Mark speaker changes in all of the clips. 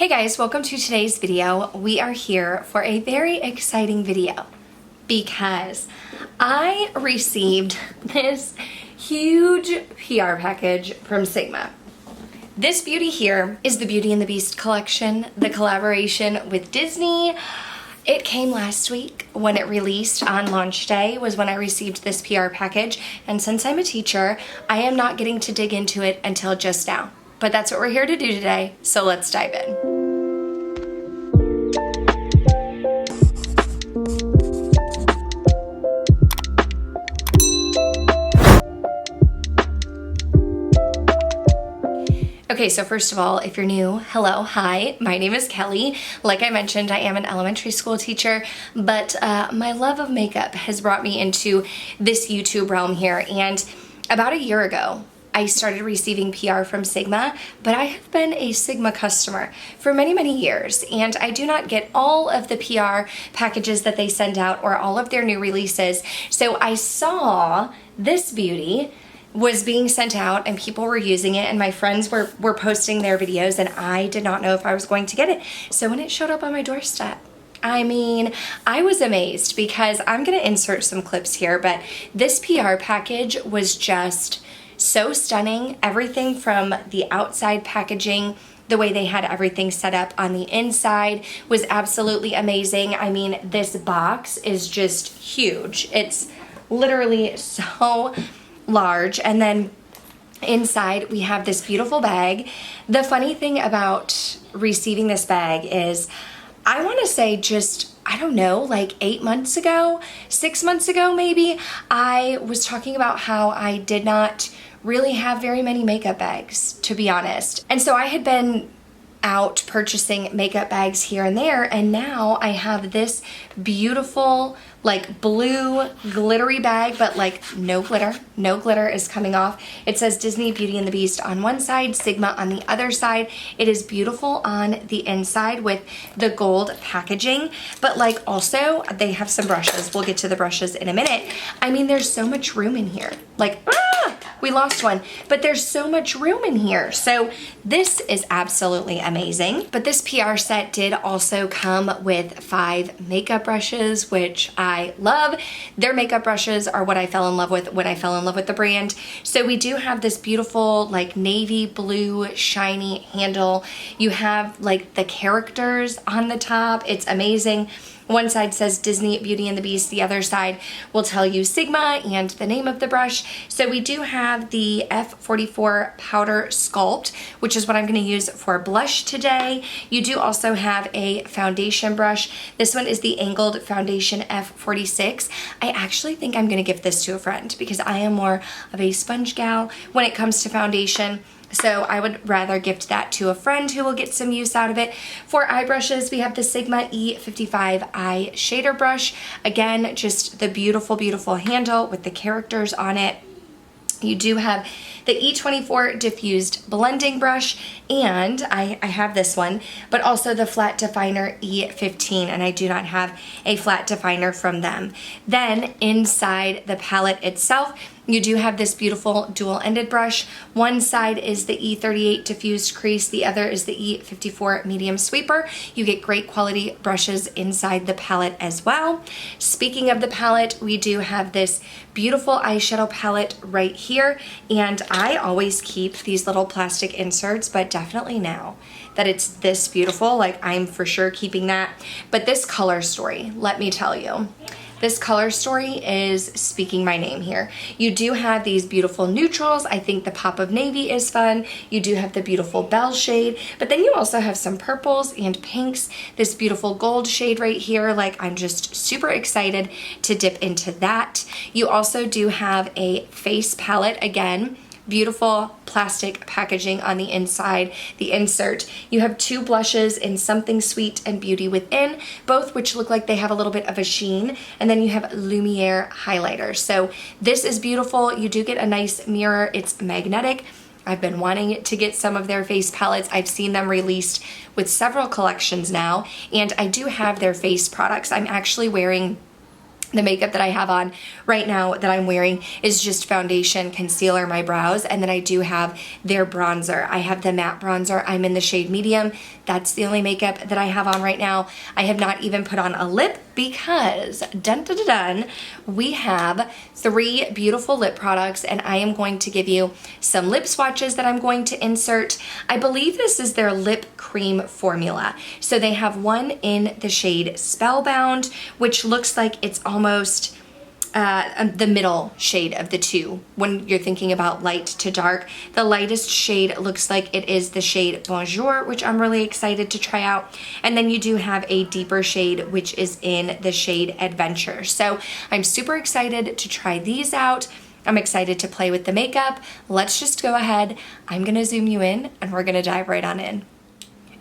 Speaker 1: Hey guys, welcome to today's video. We are here for a very exciting video because I received this huge PR package from Sigma. This beauty here is the Beauty and the Beast collection, the collaboration with Disney. It came last week when it released on launch day was when I received this PR package, and since I'm a teacher, I am not getting to dig into it until just now. But that's what we're here to do today, so let's dive in. Okay, so first of all, if you're new, hello, hi, my name is Kelly. Like I mentioned, I am an elementary school teacher, but my love of makeup has brought me into this YouTube realm here. And about a year ago, I started receiving PR from Sigma, but I have been a Sigma customer for many, many years, and I do not get all of the PR packages that they send out or all of their new releases. So I saw this beauty was being sent out and people were using it, and my friends were posting their videos, and I did not know if I was going to get it. So when it showed up on my doorstep, I mean, I was amazed because I'm gonna insert some clips here, but this PR package was just so stunning. Everything from the outside packaging, the way they had everything set up on the inside was absolutely amazing. I mean, this box is just huge. It's literally so large. And then inside we have this beautiful bag. The funny thing about receiving this bag is I want to say just, I don't know, like 8 months ago, 6 months ago maybe, I was talking about how I did not really have very many makeup bags, to be honest. And so I had been out purchasing makeup bags here and there, and now I have this beautiful like blue glittery bag, but like no glitter is coming off. It says Disney Beauty and the Beast on one side, Sigma on the other side. It is beautiful on the inside with the gold packaging, but like also they have some brushes. We'll get to the brushes in a minute. I mean, there's so much room in here. Like, we lost one, but there's so much room in here. So this is absolutely amazing. But this PR set did also come with 5 makeup brushes, which I love. Their makeup brushes are what I fell in love with when I fell in love with the brand. So we do have this beautiful like navy blue shiny handle. You have like the characters on the top. It's amazing. One side says Disney Beauty and the Beast, the other side will tell you Sigma and the name of the brush. So we do have the F44 Powder Sculpt, which is what I'm going to use for blush today. You do also have a foundation brush. This one is the Angled Foundation F46. I actually think I'm going to gift this to a friend because I am more of a sponge gal when it comes to foundation. So I would rather gift that to a friend who will get some use out of it. For eye brushes, we have the Sigma E55 Eye Shader Brush. Again, just the beautiful, beautiful handle with the characters on it. You do have the E24 Diffused Blending Brush, and I have this one, but also the Flat Definer E15, and I do not have a flat definer from them. Then inside the palette itself, you do have this beautiful dual-ended brush. One side is the E38 Diffused Crease, the other is the E54 Medium Sweeper. You get great quality brushes inside the palette as well. Speaking of the palette, we do have this beautiful eyeshadow palette right here, and I always keep these little plastic inserts, but definitely now that it's this beautiful, like I'm for sure keeping that. But this color story, let me tell you, this color story is speaking my name here. You do have these beautiful neutrals. I think the pop of navy is fun. You do have the beautiful bell shade, but then you also have some purples and pinks, this beautiful gold shade right here. Like, I'm just super excited to dip into that. You also do have a face palette again. Beautiful plastic packaging on the inside, the insert. You have 2 blushes in Something Sweet and Beauty Within, both which look like they have a little bit of a sheen, and then you have Lumiere highlighter. So this is beautiful. You do get a nice mirror. It's magnetic. I've been wanting to get some of their face palettes. I've seen them released with several collections now, and I do have their face products. I'm actually wearing The makeup that I have on right now that I'm wearing is just foundation, concealer, my brows, and then I do have their bronzer. I have the matte bronzer. I'm in the shade medium. That's the only makeup that I have on right now. I have not even put on a lip because, dun dun dun dun, we have 3 beautiful lip products, and I am going to give you some lip swatches that I'm going to insert. I believe this is their lip cream formula. So they have one in the shade Spellbound, which looks like it's almost the middle shade of the two when you're thinking about light to dark. The lightest shade looks like it is the shade Bonjour, which I'm really excited to try out. And then you do have a deeper shade, which is in the shade Adventure. So I'm super excited to try these out. I'm excited to play with the makeup. Let's just go ahead. I'm gonna zoom you in and we're gonna dive right on in.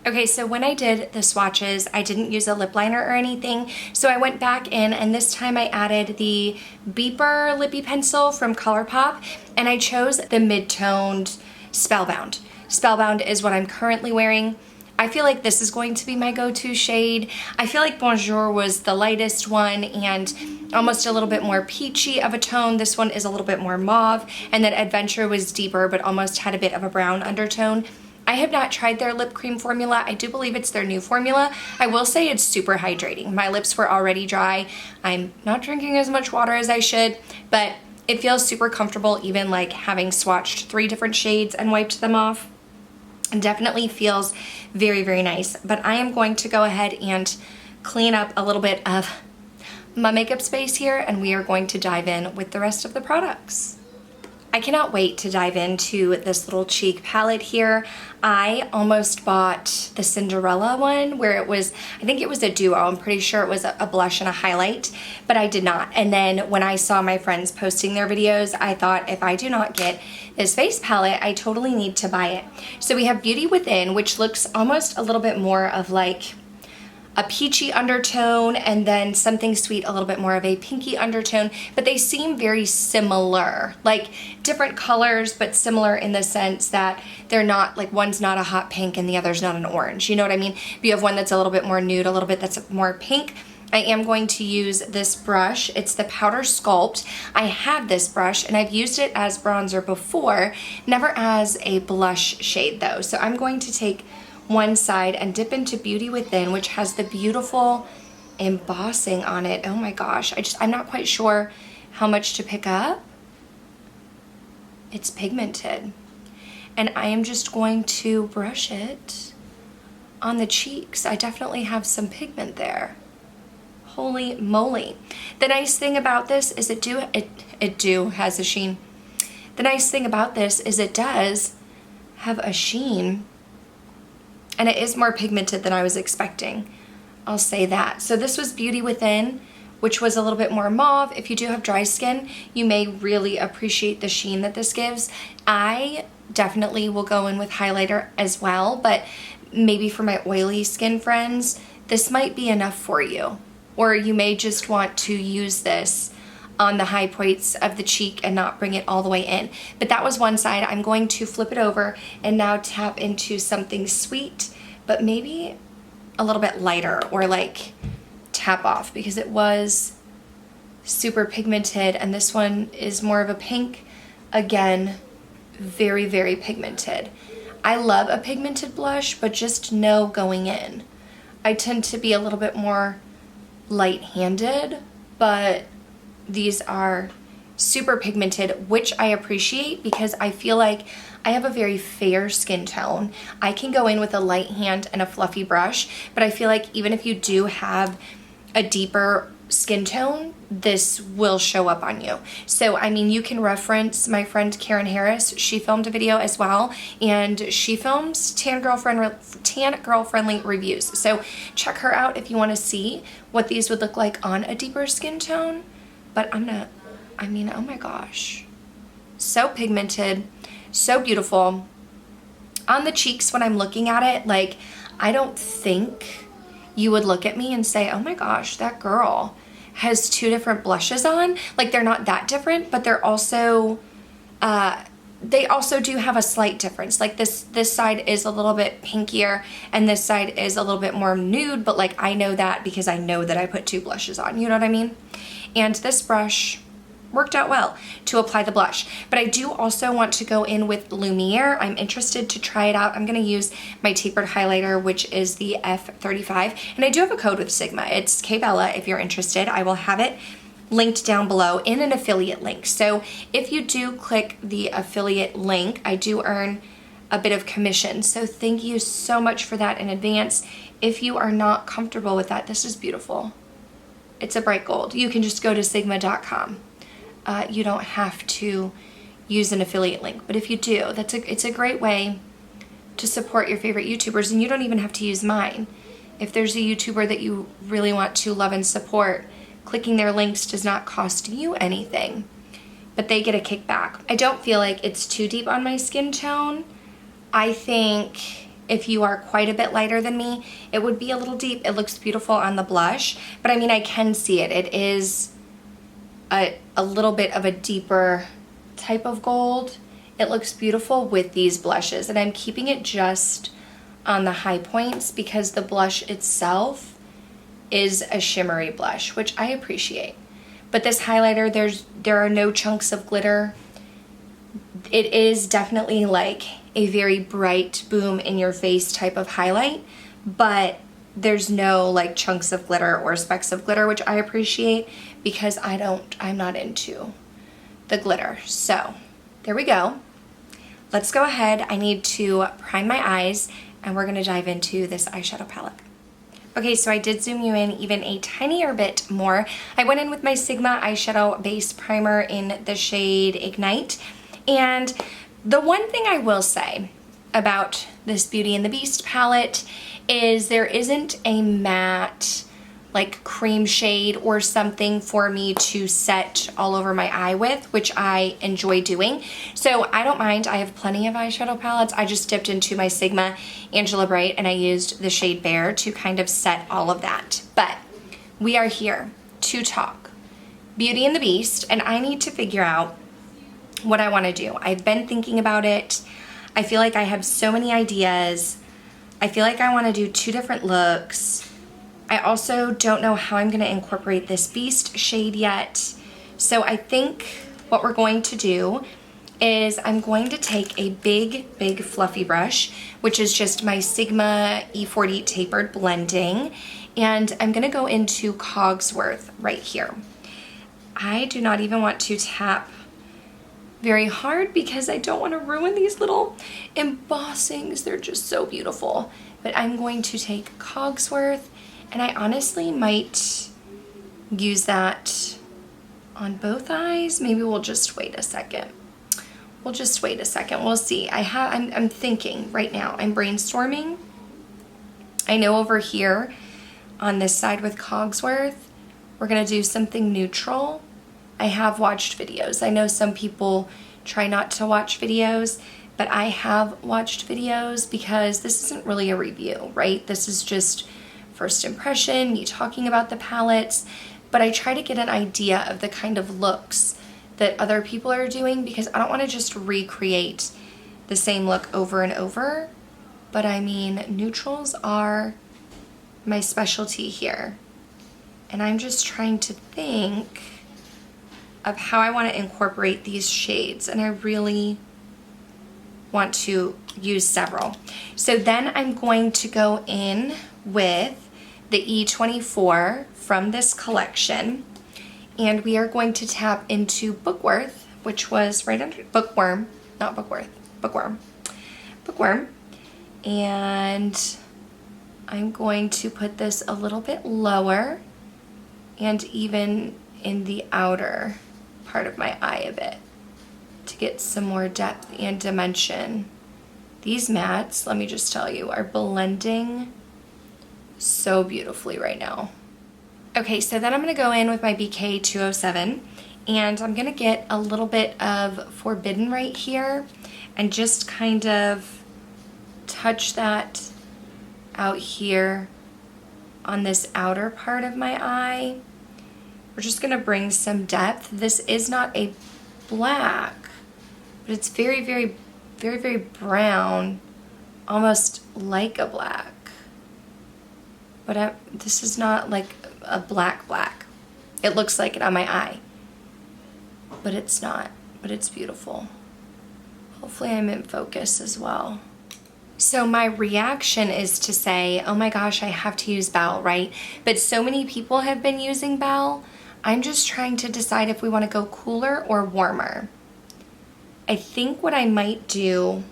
Speaker 1: Okay, so when I did the swatches, I didn't use a lip liner or anything, so I went back in and this time I added the Beeper Lippy Pencil from ColourPop, and I chose the mid-toned Spellbound. Spellbound is what I'm currently wearing. I feel like this is going to be my go-to shade. I feel like Bonjour was the lightest one and almost a little bit more peachy of a tone. This one is a little bit more mauve, and then Adventure was deeper but almost had a bit of a brown undertone. I have not tried their lip cream formula. I do believe it's their new formula. I will say it's super hydrating. My lips were already dry. I'm not drinking as much water as I should, but it feels super comfortable even like having swatched 3 different shades and wiped them off. It definitely feels very, very nice. But I am going to go ahead and clean up a little bit of my makeup space here, and we are going to dive in with the rest of the products. I cannot wait to dive into this little cheek palette here. I almost bought the Cinderella one where it was, I think it was a duo. I'm pretty sure it was a blush and a highlight, but I did not. And then when I saw my friends posting their videos, I thought if I do not get this face palette, I totally need to buy it. So we have Beauty Within, which looks almost a little bit more of like a peachy undertone, and then Something Sweet, a little bit more of a pinky undertone, but they seem very similar, like different colors, but similar in the sense that they're not, like one's not a hot pink and the other's not an orange, you know what I mean? If you have one that's a little bit more nude, a little bit that's more pink. I am going to use this brush. It's the Powder Sculpt. I have this brush and I've used it as bronzer before, never as a blush shade though. So I'm going to take one side and dip into Beauty Within, which has the beautiful embossing on it. Oh my gosh, I'm not quite sure how much to pick up. It's pigmented. And I am just going to brush it on the cheeks. I definitely have some pigment there. Holy moly. The nice thing about this is it has a sheen. The nice thing about this is it does have a sheen, and it is more pigmented than I was expecting. I'll say that. So this was Beauty Within, which was a little bit more mauve. If you do have dry skin, you may really appreciate the sheen that this gives. I definitely will go in with highlighter as well, but maybe for my oily skin friends, this might be enough for you. Or you may just want to use this on the high points of the cheek and not bring it all the way in. But that was one side. I'm going to flip it over and now tap into Something Sweet, but maybe a little bit lighter, or like tap off, because it was super pigmented and this one is more of a pink. Again, very, very pigmented. I love a pigmented blush, but just know going in, I tend to be a little bit more light-handed, but these are super pigmented, which I appreciate because I feel like I have a very fair skin tone. I can go in with a light hand and a fluffy brush, but I feel like even if you do have a deeper skin tone, this will show up on you. So, I mean, you can reference my friend Karen Harris. She filmed a video as well, and she films tan girl friendly reviews. So check her out if you want to see what these would look like on a deeper skin tone. But oh my gosh, so pigmented, so beautiful. On the cheeks, when I'm looking at it, like, I don't think you would look at me and say, oh my gosh, that girl has 2 different blushes on. Like, they're not that different, but they're also, they also do have a slight difference. Like this side is a little bit pinkier and this side is a little bit more nude, but like I know that because I know that I put 2 blushes on, you know what I mean? And this brush worked out well to apply the blush. But I do also want to go in with Lumiere. I'm interested to try it out. I'm gonna use my tapered highlighter, which is the F35. And I do have a code with Sigma. It's KBella if you're interested. I will have it linked down below in an affiliate link. So if you do click the affiliate link, I do earn a bit of commission. So thank you so much for that in advance. If you are not comfortable with that, this is beautiful. It's a bright gold. You can just go to sigma.com. You don't have to use an affiliate link, but if you do, it's a great way to support your favorite YouTubers, and you don't even have to use mine. If there's a YouTuber that you really want to love and support, clicking their links does not cost you anything, but they get a kickback. I don't feel like it's too deep on my skin tone. I think if you are quite a bit lighter than me, it would be a little deep. It looks beautiful on the blush, but I mean, I can see it. It is a little bit of a deeper type of gold. It looks beautiful with these blushes, and I'm keeping it just on the high points because the blush itself is a shimmery blush, which I appreciate. But this highlighter, there are no chunks of glitter. It is definitely like a very bright, boom in your face type of highlight, but there's no like chunks of glitter or specks of glitter, which I appreciate because I'm not into the glitter. So there we go. Let's go ahead. I need to prime my eyes and we're gonna dive into this eyeshadow palette. Okay, so I did zoom you in even a tinier bit more. I went in with my Sigma eyeshadow base primer in the shade Ignite. And the one thing I will say about this Beauty and the Beast palette is there isn't a matte like cream shade or something for me to set all over my eye with, which I enjoy doing. So I don't mind. I have plenty of eyeshadow palettes. I just dipped into my Sigma Angela Bright and I used the shade Bear to kind of set all of that. But we are here to talk Beauty and the Beast, and I need to figure out what I want to do. I've been thinking about it. I feel like I have so many ideas. I feel like I want to do 2 different looks. I also don't know how I'm going to incorporate this Beast shade yet. So I think what we're going to do is I'm going to take a big fluffy brush, which is just my Sigma E40 tapered blending, and I'm going to go into Cogsworth right here. I do not even want to tap very hard because I don't want to ruin these little embossings. They're just so beautiful. But I'm going to take Cogsworth, and I honestly might use that on both eyes. Maybe we'll just wait a second. We'll just wait a second. We'll see. I'm thinking right now. I'm brainstorming. I know over here on this side with Cogsworth, we're gonna do something neutral. I have watched videos. I know some people try not to watch videos, but I have watched videos because this isn't really a review, right? This is just first impression, me talking about the palettes, but I try to get an idea of the kind of looks that other people are doing because I don't want to just recreate the same look over and over. But I mean, neutrals are my specialty here. And I'm just trying to think of how I want to incorporate these shades, and I really want to use several. So then I'm going to go in with the E24 from this collection, and we are going to tap into Bookworth, which was right under Bookworm, not Bookworth, Bookworm, and I'm going to put this a little bit lower and even in the outer part of my eye a bit to get some more depth and dimension. These mattes, let me just tell you, are blending so beautifully right now. Okay, so then I'm gonna go in with my BK 207 and I'm gonna get a little bit of Forbidden right here and just kind of touch that out here on this outer part of my eye. We're just gonna bring some depth. This is not a black, but it's very brown, almost like a black. But this is not like a black. It looks like it on my eye, but it's not, but it's beautiful. Hopefully I'm in focus as well. So my reaction is to say, oh my gosh, I have to use Bell, right? But so many people have been using Bell. I'm just trying to decide if we want to go cooler or warmer. I think what I might do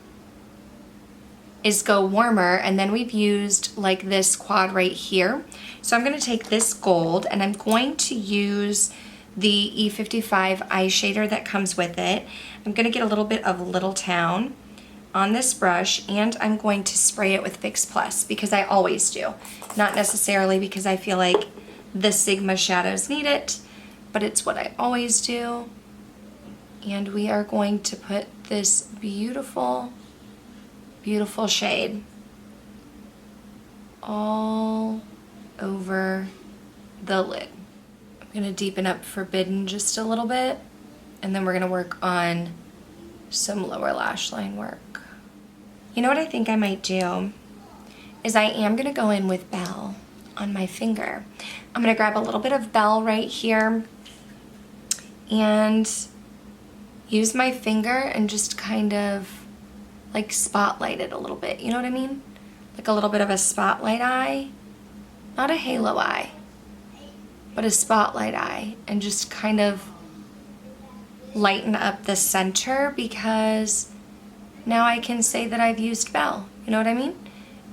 Speaker 1: is go warmer, and then we've used like this quad right here. So I'm going to take this gold and I'm going to use the E55 eye shader that comes with it. I'm going to get a little bit of Little Town on this brush, and I'm going to spray it with Fix Plus because I always do. Not necessarily because I feel like the Sigma shadows need it, but it's what I always do. And we are going to put this beautiful, beautiful shade all over the lid. I'm going to deepen up Forbidden just a little bit, and then we're going to work on some lower lash line work. You know what I think I might do is I am going to go in with Bell on my finger. I'm going to grab a little bit of Bell right here and use my finger and just kind of like spotlight it a little bit. You know what I mean? Like a little bit of a spotlight eye. Not a halo eye, but a spotlight eye. And just kind of lighten up the center, because now I can say that I've used Bell. You know what I mean?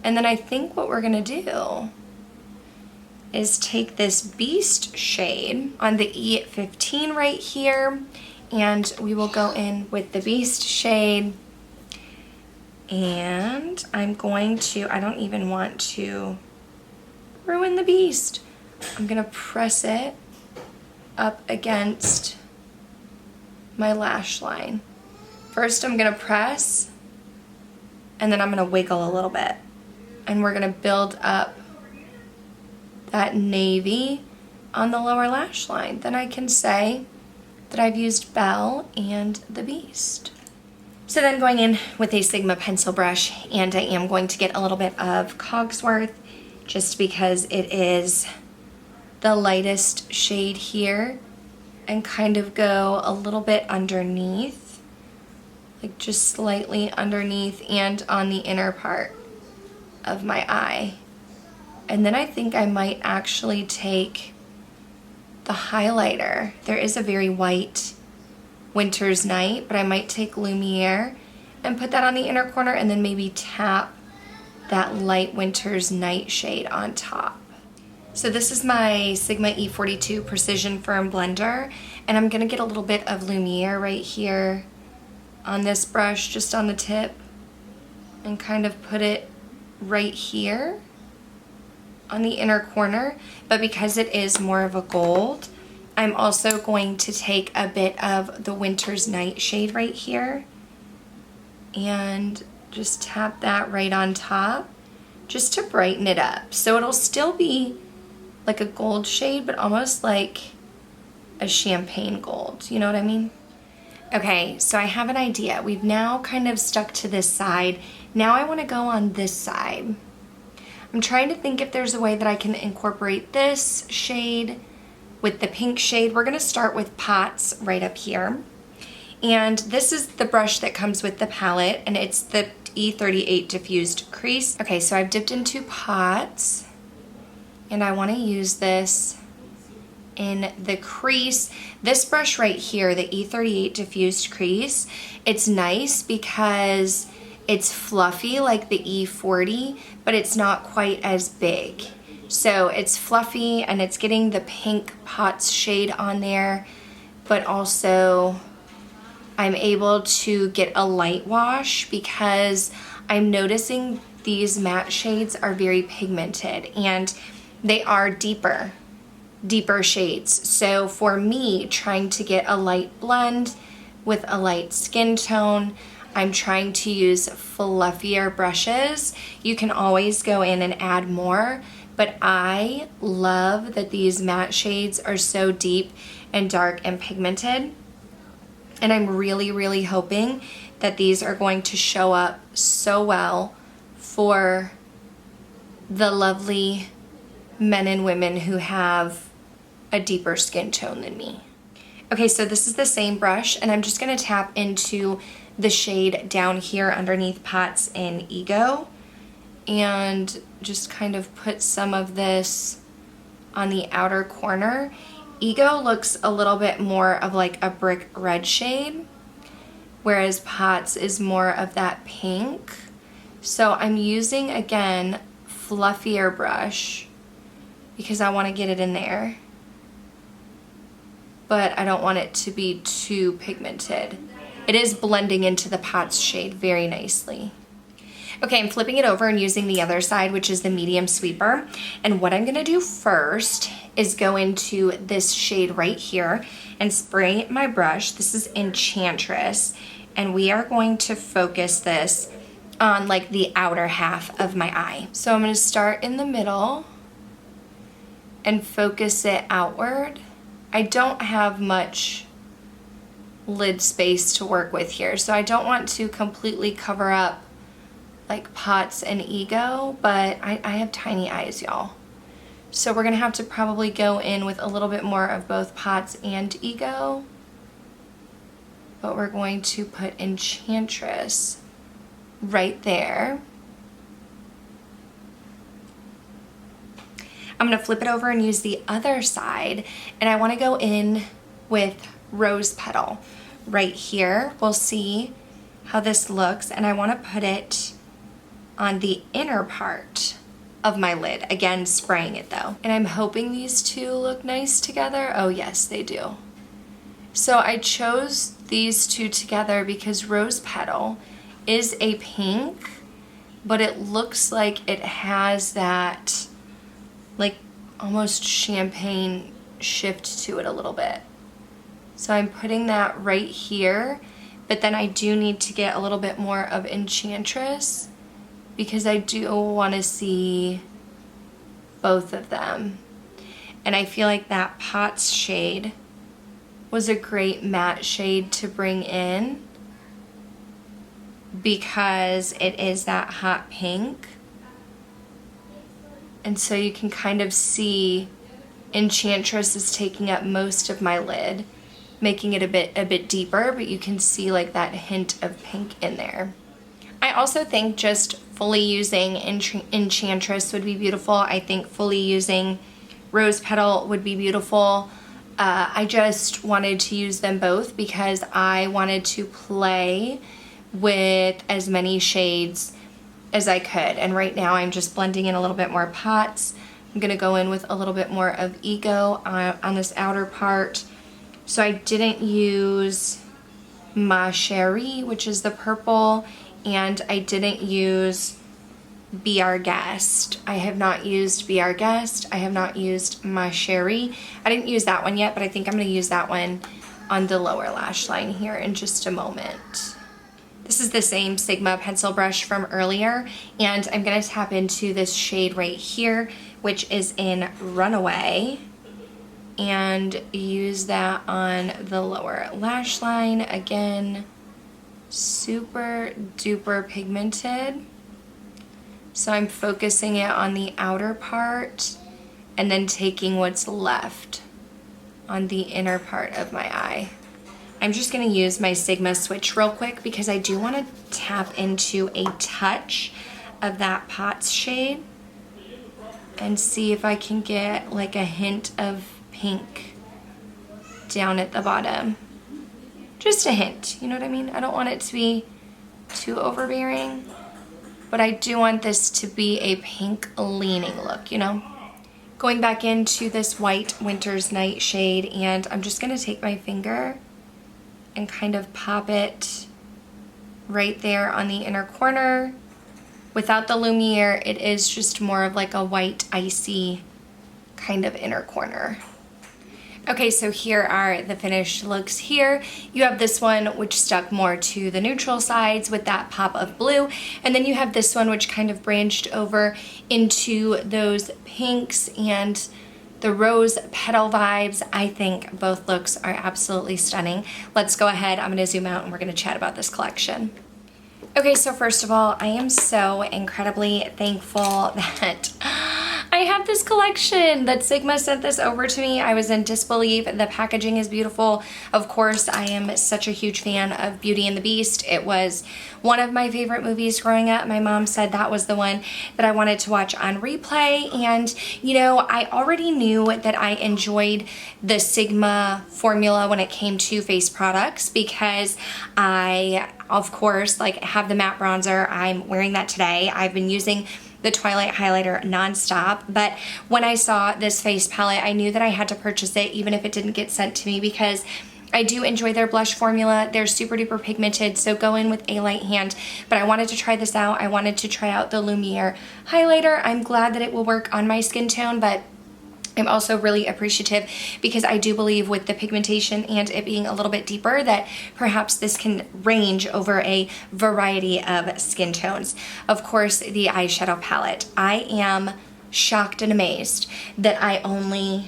Speaker 1: And then I think what we're gonna do is take this Beast shade on the E15 right here, and we will go in with the Beast shade. And I'm going to, I don't even want to ruin the Beast. I'm gonna press it up against my lash line. First I'm gonna press, and then I'm gonna wiggle a little bit. And we're gonna build up that navy on the lower lash line. Then I can say that I've used Bell and the Beast. So then going in with a Sigma pencil brush, and I am going to get a little bit of Cogsworth just because it is the lightest shade here, and kind of go a little bit underneath, like just slightly underneath and on the inner part of my eye. And then I think I might actually take the highlighter. There is a very white Winter's Night, but I might take Lumiere and put that on the inner corner, and then maybe tap that light Winter's Night shade on top. So this is my Sigma E42 Precision Firm Blender, and I'm gonna get a little bit of Lumiere right here on this brush, just on the tip, and kind of put it right here on the inner corner. But because it is more of a gold, I'm also going to take a bit of the Winter's Night shade right here and just tap that right on top just to brighten it up. So it'll still be like a gold shade, but almost like a champagne gold. You know what I mean? Okay, so I have an idea. We've now kind of stuck to this side. Now I want to go on this side. I'm trying to think if there's a way that I can incorporate this shade with the pink shade. We're going to start with Pots right up here. And this is the brush that comes with the palette, and it's the E38 Diffused Crease. Okay, so I've dipped into Pots, and I want to use this in the crease. This brush right here, the E38 Diffused Crease, it's nice because it's fluffy like the E40, but it's not quite as big. So it's fluffy and it's getting the pink Pots shade on there, but also I'm able to get a light wash because I'm noticing these matte shades are very pigmented and they are deeper shades. So for me, trying to get a light blend with a light skin tone, I'm trying to use fluffier brushes. You can always go in and add more, but I love that these matte shades are so deep and dark and pigmented. And I'm really, really hoping that these are going to show up so well for the lovely men and women who have a deeper skin tone than me. Okay, so this is the same brush, and I'm just gonna tap into the shade down here underneath Pots and Ego, and just kind of put some of this on the outer corner. Ego looks a little bit more of like a brick red shade, whereas Pots is more of that pink. So I'm using, again, fluffier brush because I want to get it in there, but I don't want it to be too pigmented. It is blending into the Pots shade very nicely. Okay, I'm flipping it over and using the other side, which is the medium sweeper. And what I'm gonna do first is go into this shade right here and spray my brush. This is Enchantress, and we are going to focus this on like the outer half of my eye. So I'm gonna start in the middle and focus it outward. I don't have much lid space to work with here, so I don't want to completely cover up like Pots and Ego, but I have tiny eyes, y'all. So we're gonna have to probably go in with a little bit more of both Pots and Ego, but we're going to put Enchantress right there. I'm gonna flip it over and use the other side, and I wanna go in with Rose Petal right here. We'll see how this looks, and I wanna put it on the inner part of my lid. Again, spraying it though. And I'm hoping these two look nice together. Oh yes, they do. So I chose these two together because Rose Petal is a pink, but it looks like it has that like almost champagne shift to it a little bit. So I'm putting that right here, but then I do need to get a little bit more of Enchantress because I do want to see both of them. And I feel like that Pots shade was a great matte shade to bring in because it is that hot pink. And so you can kind of see Enchantress is taking up most of my lid, making it a bit deeper, but you can see like that hint of pink in there. I also think just fully using Enchantress would be beautiful. I think fully using Rose Petal would be beautiful. I just wanted to use them both because I wanted to play with as many shades as I could. And right now I'm just blending in a little bit more Pots. I'm gonna go in with a little bit more of Ego on this outer part. So I didn't use Ma Cherie, which is the purple, and I didn't use Be Our Guest. I have not used Be Our Guest. I have not used Ma Cherie. I didn't use that one yet, but I think I'm gonna use that one on the lower lash line here in just a moment. This is the same Sigma pencil brush from earlier, and I'm gonna tap into this shade right here, which is in Runaway, and use that on the lower lash line. Again, super duper pigmented. So I'm focusing it on the outer part and then taking what's left on the inner part of my eye. I'm just gonna use my Sigma switch real quick because I do wanna tap into a touch of that Pots shade and see if I can get like a hint of pink down at the bottom. Just a hint, you know what I mean? I don't want it to be too overbearing, but I do want this to be a pink leaning look, you know? Going back into this White Winter's Night shade, and I'm just gonna take my finger and kind of pop it right there on the inner corner. Without the Lumiere, it is just more of like a white, icy kind of inner corner. Okay, so here are the finished looks here. You have this one which stuck more to the neutral sides with that pop of blue, and then you have this one which kind of branched over into those pinks and the Rose Petal vibes. I think both looks are absolutely stunning. Let's go ahead, I'm gonna zoom out and we're gonna chat about this collection. Okay, so first of all, I am so incredibly thankful that I have this collection that Sigma sent this over to me. I was in disbelief. The packaging is beautiful. Of course, I am such a huge fan of Beauty and the Beast. It was one of my favorite movies growing up. My mom said that was the one that I wanted to watch on replay. And, you know, I already knew that I enjoyed the Sigma formula when it came to face products because I, of course, like have the matte bronzer. I'm wearing that today. I've been using the Twilight highlighter nonstop, but when I saw this face palette, I knew that I had to purchase it even if it didn't get sent to me because I do enjoy their blush formula. They're super duper pigmented, so go in with a light hand, but I wanted to try this out. I wanted to try out the Lumiere highlighter. I'm glad that it will work on my skin tone, but I'm also really appreciative because I do believe with the pigmentation and it being a little bit deeper that perhaps this can range over a variety of skin tones. Of course, the eyeshadow palette. I am shocked and amazed that I only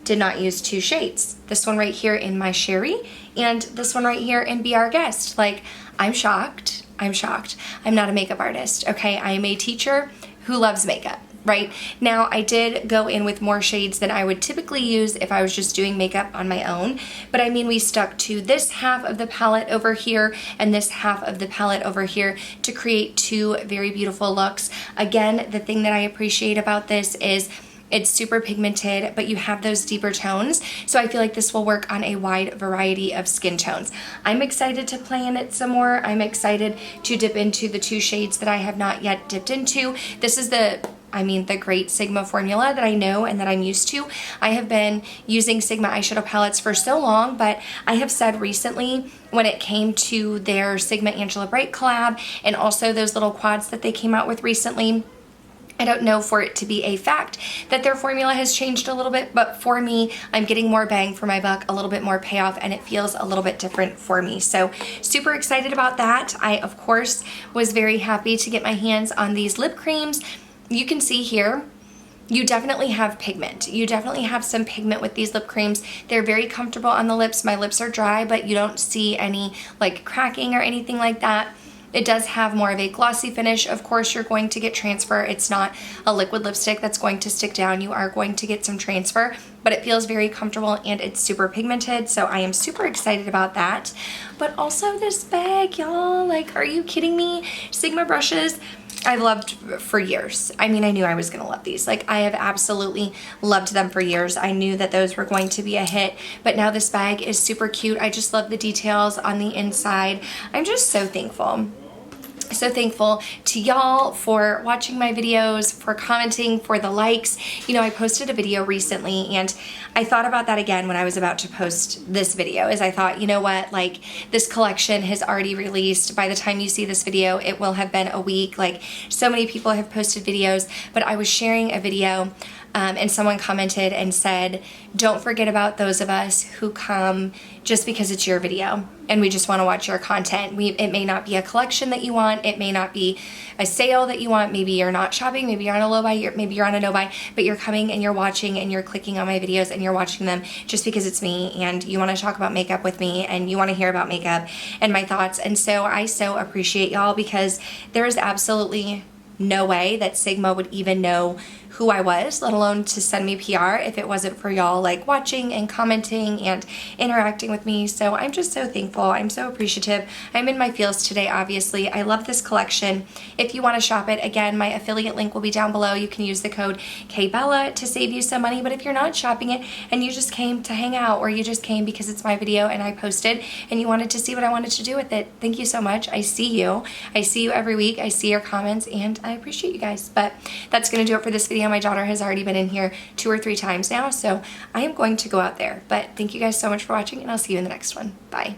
Speaker 1: did not use 2 shades. This one right here in My Sherry and this one right here in Be Our Guest. Like, I'm shocked. I'm shocked. I'm not a makeup artist, okay? I am a teacher who loves makeup. Right? Now, I did go in with more shades than I would typically use if I was just doing makeup on my own, but I mean, we stuck to this half of the palette over here and this half of the palette over here to create 2 very beautiful looks. Again, the thing that I appreciate about this is it's super pigmented, but you have those deeper tones, so I feel like this will work on a wide variety of skin tones. I'm excited to play in it some more. I'm excited to dip into the 2 shades that I have not yet dipped into. This is the great Sigma formula that I know and that I'm used to. I have been using Sigma eyeshadow palettes for so long, but I have said recently when it came to their Sigma Angela Bright collab and also those little quads that they came out with recently, I don't know for it to be a fact that their formula has changed a little bit, but for me, I'm getting more bang for my buck, a little bit more payoff, and it feels a little bit different for me. So super excited about that. I, of course, was very happy to get my hands on these lip creams. You can see here, you definitely have pigment. You definitely have some pigment with these lip creams. They're very comfortable on the lips. My lips are dry, but you don't see any like cracking or anything like that. It does have more of a glossy finish. Of course, you're going to get transfer. It's not a liquid lipstick that's going to stick down. You are going to get some transfer, but it feels very comfortable and it's super pigmented. So I am super excited about that. But also this bag, y'all, like, are you kidding me? Sigma brushes, I've loved for years. I mean, I knew I was gonna love these. Like, I have absolutely loved them for years. I knew that those were going to be a hit, but now this bag is super cute. I just love the details on the inside. I'm just so thankful. So thankful to y'all for watching my videos, for commenting, for the likes. You know, I posted a video recently and I thought about that again when I was about to post this video, is I thought, you know what, like, this collection has already released. By the time you see this video, it will have been a week. Like, so many people have posted videos, but I was sharing a video and someone commented and said, don't forget about those of us who come just because it's your video and we just want to watch your content. It may not be a collection that you want. It may not be a sale that you want. Maybe you're not shopping. Maybe you're on a low buy. Maybe you're on a no buy, but you're coming and you're watching and you're clicking on my videos and you're watching them just because it's me and you want to talk about makeup with me and you want to hear about makeup and my thoughts. And so I so appreciate y'all because there is absolutely no way that Sigma would even know who I was, let alone to send me PR if it wasn't for y'all like watching and commenting and interacting with me. So I'm just so thankful. I'm so appreciative. I'm in my feels today, obviously. I love this collection. If you want to shop it, again, my affiliate link will be down below. You can use the code KBella to save you some money. But if you're not shopping it and you just came to hang out or you just came because it's my video and I posted and you wanted to see what I wanted to do with it, thank you so much. I see you. I see you every week. I see your comments and I appreciate you guys. But that's going to do it for this video. My daughter has already been in here 2 or 3 times now, so I am going to go out there. But thank you guys so much for watching, and I'll see you in the next one. Bye.